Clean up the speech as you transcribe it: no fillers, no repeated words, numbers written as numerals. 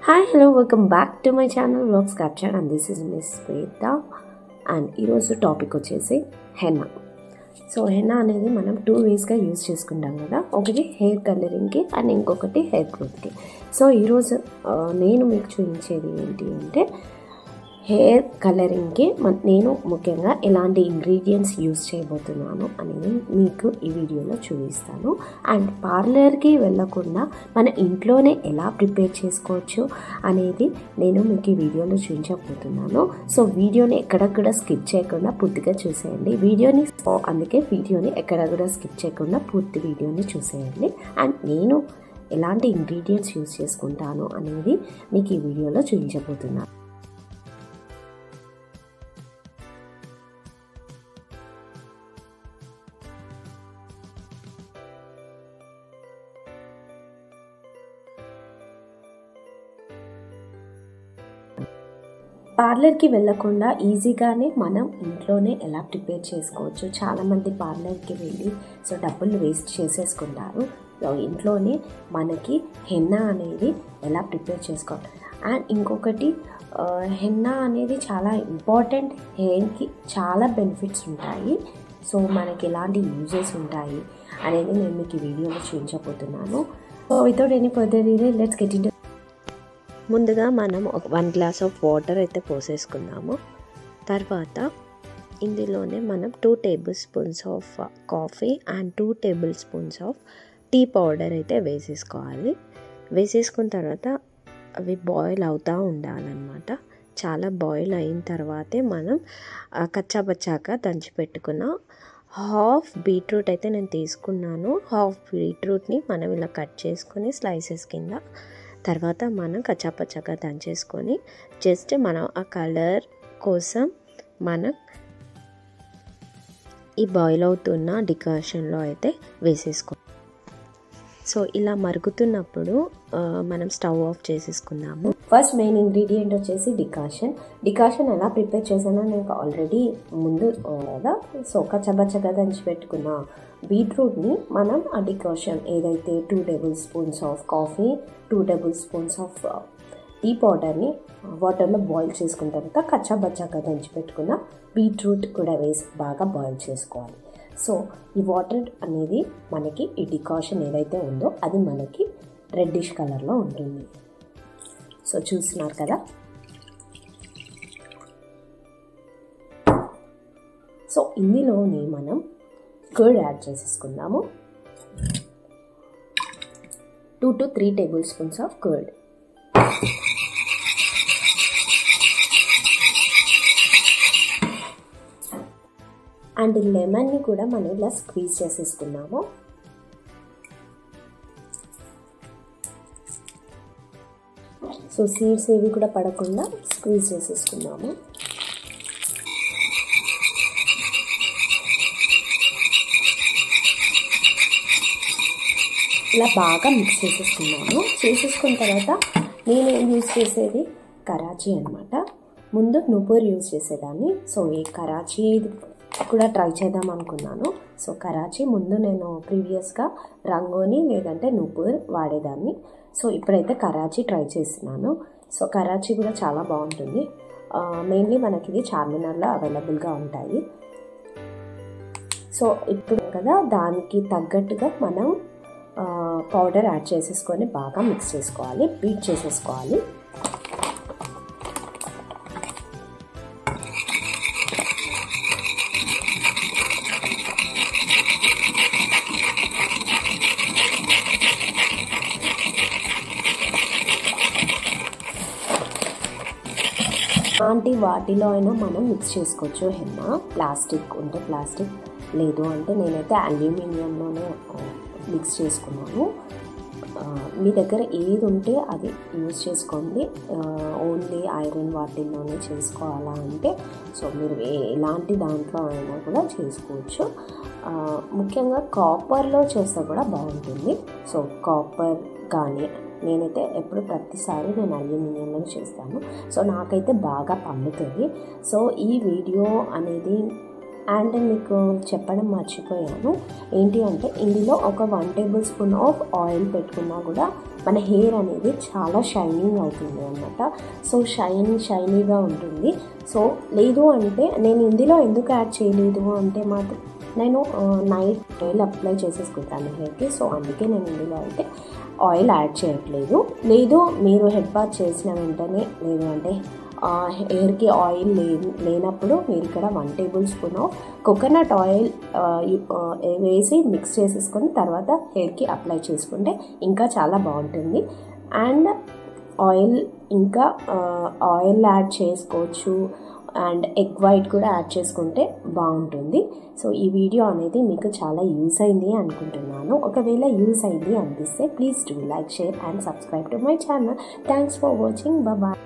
Hi, hello, welcome back to my channel Vlogs Capture and this is Miss Sweta and ఈరోజు topic వచ్చేసి henna. So henna అనేది మనం 2 వేస్గా use చేసుకుంటాం కదా, ఒకటి హెయిర్ కలరింగ్కి అండ్ ఇంకొకటి హెయిర్ గ్రోత్కి. సో ఈరోజు నేను మీకు చూపించేది ఏంటి అంటే హెయిర్ కలరింగ్కి నేను ముఖ్యంగా ఎలాంటి ఇంగ్రీడియంట్స్ యూజ్ చేయబోతున్నాను అనేది మీకు ఈ వీడియోలో చూపిస్తాను. అండ్ పార్లర్కి వెళ్ళకుండా మన ఇంట్లోనే ఎలా ప్రిపేర్ చేసుకోవచ్చు అనేది నేను మీకు ఈ వీడియోలో చూపించబోతున్నాను. సో వీడియోని ఎక్కడ కూడా స్కిప్ చేయకుండా పూర్తిగా చూసేయండి అందుకే వీడియోని ఎక్కడ కూడా స్కిప్ చేయకుండా పూర్తి వీడియోని చూసేయండి. అండ్ నేను ఎలాంటి ఇంగ్రీడియంట్స్ యూజ్ చేసుకుంటాను అనేది మీకు ఈ వీడియోలో చూపించబోతున్నాను. పార్లర్కి వెళ్ళకుండా ఈజీగానే మనం ఇంట్లోనే ఎలా ప్రిపేర్ చేసుకోవచ్చు. చాలామంది పార్లర్కి వెళ్ళి డబ్బులు వేస్ట్ చేసేసుకుంటారు. ఇంట్లోనే మనకి హెన్నా అనేది ఎలా ప్రిపేర్ చేసుకోవాలి. అండ్ ఇంకొకటి హెన్నా అనేది చాలా ఇంపార్టెంట్, హెయిర్కి చాలా బెనిఫిట్స్ ఉంటాయి. సో మనకి ఎలాంటి యూజెస్ ఉంటాయి అనేది నేను మీకు ఈ వీడియోలో చూపించబోతున్నాను. So without any further delay let's get into. ముందుగా మనం 1 గ్లాస్ ఆఫ్ వాటర్ అయితే పోసేసుకుందాము. తర్వాత ఇందులోనే మనం 2 tablespoons of coffee and 2 tablespoons of tea powder అయితే వేసేసుకోవాలి. వేసేసుకున్న తర్వాత అవి బాయిల్ అవుతూ ఉండాలన్నమాట. చాలా బాయిల్ అయిన తర్వాతే మనం కచ్చాపచ్చాగా దంచి పెట్టుకున్న హాఫ్ బీట్రూట్ అయితే నేను తీసుకున్నాను. హాఫ్ బీట్రూట్ని మనం ఇలా కట్ చేసుకొని స్లైసెస్ కింద తర్వాత మనం కచ్చాపచ్చాగా దంచేసుకొని జస్ట్ మనం ఆ కలర్ కోసం మనం ఈ బాయిల్ అవుతున్న డికాషన్లో అయితే వేసేసుకో. సో ఇలా మరుగుతున్నప్పుడు మనం స్టవ్ ఆఫ్ చేసేసుకుందాము. ఫస్ట్ మెయిన్ ఇంగ్రీడియంట్ వచ్చేసి డికాషన్ ఎలా ప్రిపేర్ చేశానో నేను ఆల్రెడీ ముందు కదా. సో కచ్చబచ్చగా దంచి పెట్టుకున్న బీట్రూట్ని మనం ఆ డికాషన్ ఏదైతే 2 tablespoons of coffee 2 tablespoons of tea పౌడర్ని వాటర్లో బాయిల్ చేసుకున్న తర్వాత కచ్చాబచ్చాగా దంచి పెట్టుకున్న బీట్రూట్ కూడా వేసి బాగా బాయిల్ చేసుకోవాలి. సో ఈ వాటర్ అనేది మనకి ఈ డికాషన్ ఏదైతే ఉందో అది మనకి రెడ్డిష్ కలర్లో ఉంటుంది. సో చూస్తున్నారు కదా. సో ఇందులోనే మనం కర్డ్ యాడ్ చేసేసుకుందాము. 2 to 3 tablespoons of curd. And లెమన్ని కూడా మనం ఇలా స్క్వీజ్ చేసేసుకున్నాము. సో సీడ్స్ ఏవి కూడా పడకుండా స్క్వీజ్ చేసేసుకున్నాము. ఇలా బాగా మిక్స్ చేసేసుకున్నాము. చేసేసుకున్న తర్వాత నేను యూజ్ చేసేది కరాచీ అనమాట. ముందు నుపూర్ యూజ్ చేసేదాన్ని. సో ఈ కరాచీ కూడా ట్రై చేద్దాం అనుకున్నాను. సో కరాచీ ముందు నేను ప్రీవియస్గా రంగోని లేదంటే నుపూర్ వాడేదాన్ని. సో ఇప్పుడైతే కరాచీ ట్రై చేస్తున్నాను. సో కరాచీ కూడా చాలా బాగుంటుంది. మెయిన్లీ మనకి ఇది చార్మినార్లో అవైలబుల్గా ఉంటాయి. సో ఇప్పుడు కదా దానికి తగ్గట్టుగా మనం పౌడర్ యాడ్ చేసేసుకొని బాగా మిక్స్ చేసుకోవాలి, బీట్ చేసేసుకోవాలి. అలాంటి వాటిలో అయినా మనం మిక్స్ చేసుకోవచ్చు హెన్నా. ప్లాస్టిక్ ఉంటే ప్లాస్టిక్, లేదు అంటే నేనైతే అల్యూమినియంలోనే మిక్స్ చేసుకున్నాను. మీ దగ్గర ఏది ఉంటే అది యూజ్ చేసుకోండి. ఓన్లీ ఐరన్ వాటిల్లోనే చేసుకోవాలా అంటే సో మీరు ఎలాంటి దాంట్లో అయినా కూడా చేసుకోవచ్చు. ముఖ్యంగా కాపర్లో చేస్తే కూడా బాగుంటుంది. సో కాపర్ కానీ నేనైతే ప్రతిసారి నేను అల్యూమినియంలో చేస్తాను. సో నాకైతే బాగా పండుతుంది. సో ఈ వీడియో అనేది అండ్ మీకు చెప్పడం మర్చిపోయాను ఏంటి అంటే, ఇందులో ఒక 1 టేబుల్ స్పూన్ ఆఫ్ ఆయిల్ పెట్టుకున్నా కూడా మన హెయిర్ అనేది చాలా షైనింగ్ అవుతుంది అన్నమాట. సో షైనీగా ఉంటుంది. సో లేదు అంటే నేను ఇందులో ఎందుకు యాడ్ చేయలేదు అంటే మాత్రం నేను నైట్ ఆయిల్ అప్లై చేసేసుకుంటాను హెయిర్కి. సో అందుకే నేను ఇందులో అయితే ఆయిల్ యాడ్ చేయట్లేదు. లేదు మీరు హెడ్ బాత్ చేసిన వెంటనే, లేదు అంటే హెయిర్కి ఆయిల్ లేనప్పుడు మీరు ఇక్కడ 1 table spoon of coconut oil వేసి మిక్స్ చేసేసుకొని తర్వాత హెయిర్కి అప్లై చేసుకుంటే ఇంకా చాలా బాగుంటుంది. అండ్ ఇంకా ఆయిల్ యాడ్ చేసుకోవచ్చు అండ్ ఎగ్ వైట్ కూడా యాడ్ చేసుకుంటే బాగుంటుంది. సో ఈ వీడియో అనేది మీకు చాలా యూస్ అయింది అనుకుంటున్నాను. ఒకవేళ యూస్ అయింది అనిపిస్తే please do like, share and subscribe to my channel. Thanks for watching. Bye.